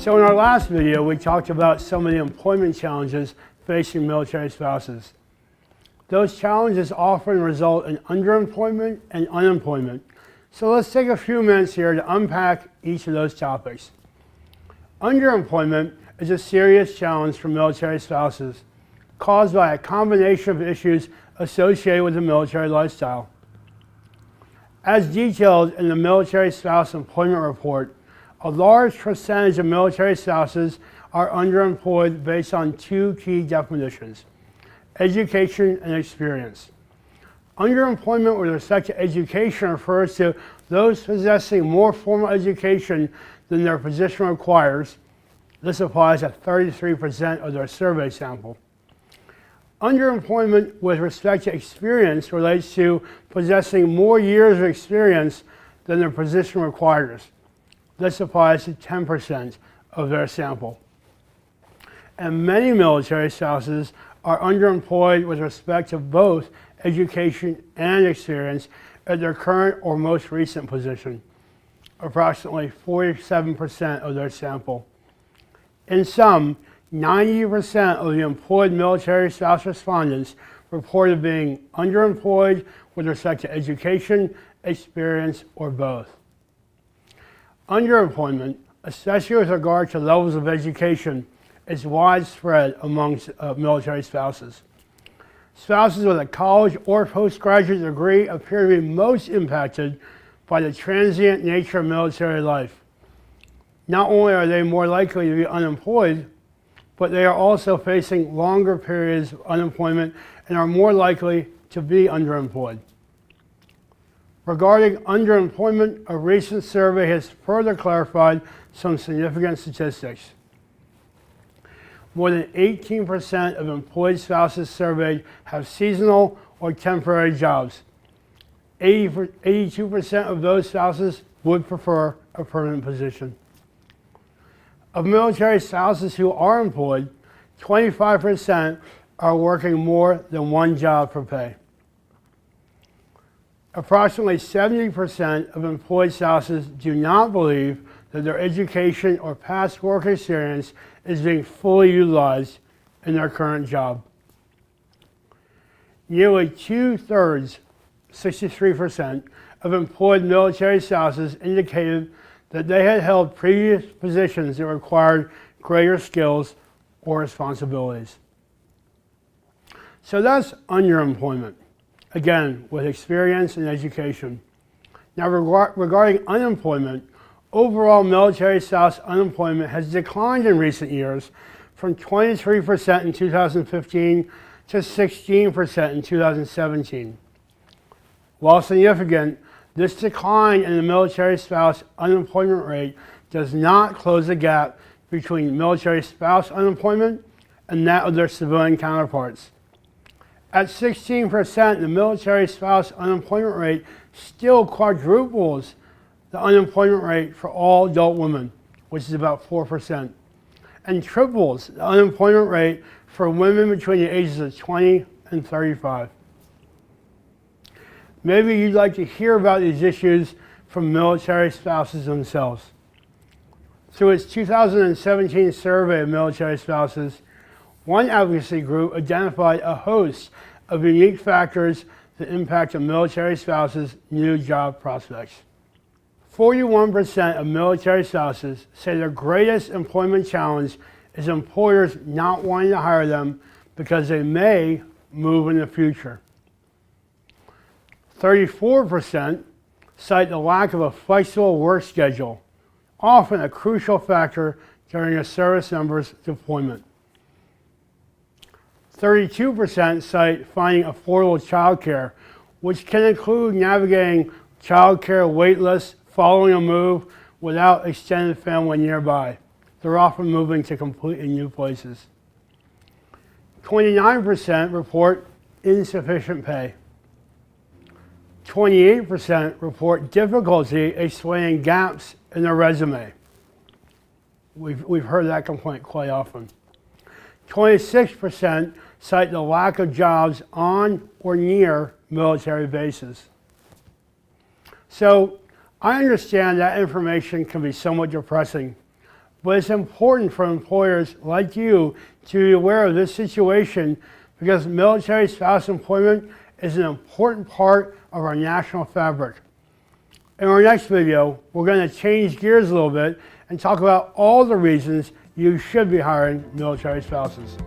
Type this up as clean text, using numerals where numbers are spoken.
So in our last video, we talked about some of the employment challenges facing military spouses. Those challenges often result in underemployment and unemployment. So let's take a few minutes here to unpack each of those topics. Underemployment is a serious challenge for military spouses, caused by a combination of issues associated with the military lifestyle. As detailed in the Military Spouse Employment Report, a large percentage of military spouses are underemployed based on two key definitions: education and experience. Underemployment with respect to education refers to those possessing more formal education than their position requires. This applies to 33% of their survey sample. Underemployment with respect to experience relates to possessing more years of experience than their position requires. This applies to 10% of their sample. And many military spouses are underemployed with respect to both education and experience at their current or most recent position, approximately 47% of their sample. In sum, 90% of the employed military spouse respondents reported being underemployed with respect to education, experience, or both. Underemployment, especially with regard to levels of education, is widespread amongst military spouses. Spouses with a college or postgraduate degree appear to be most impacted by the transient nature of military life. Not only are they more likely to be unemployed, but they are also facing longer periods of unemployment and are more likely to be underemployed. Regarding underemployment, a recent survey has further clarified some significant statistics. More than 18% of employed spouses surveyed have seasonal or temporary jobs. 82% of those spouses would prefer a permanent position. Of military spouses who are employed, 25% are working more than one job for pay. Approximately 70% of employed spouses do not believe that their education or past work experience is being fully utilized in their current job. Nearly 2/3, 63%, of employed military spouses indicated that they had held previous positions that required greater skills or responsibilities. So that's underemployment, again, with experience and education. Now, regarding unemployment, overall military spouse unemployment has declined in recent years from 23% in 2015 to 16% in 2017. While significant, this decline in the military spouse unemployment rate does not close the gap between military spouse unemployment and that of their civilian counterparts. At 16%, the military spouse unemployment rate still quadruples the unemployment rate for all adult women, which is about 4%, and triples the unemployment rate for women between the ages of 20 and 35. Maybe you'd like to hear about these issues from military spouses themselves. Through its 2017 survey of military spouses, one advocacy group identified a host of unique factors that impact a military spouse's new job prospects. 41% of military spouses say their greatest employment challenge is employers not wanting to hire them because they may move in the future. 34% cite the lack of a flexible work schedule, often a crucial factor during a service member's deployment. 32% cite finding affordable childcare, which can include navigating childcare wait lists following a move without extended family nearby. They're often moving to completely new places. 29% report insufficient pay. 28% report difficulty explaining gaps in their resume. We've heard that complaint quite often. 26% cite the lack of jobs on or near military bases. So I understand that information can be somewhat depressing, But it's important for employers like you to be aware of this situation because military spouse employment is an important part of our national fabric. In our next video, we're going to change gears a little bit and talk about all the reasons you should be hiring military spouses.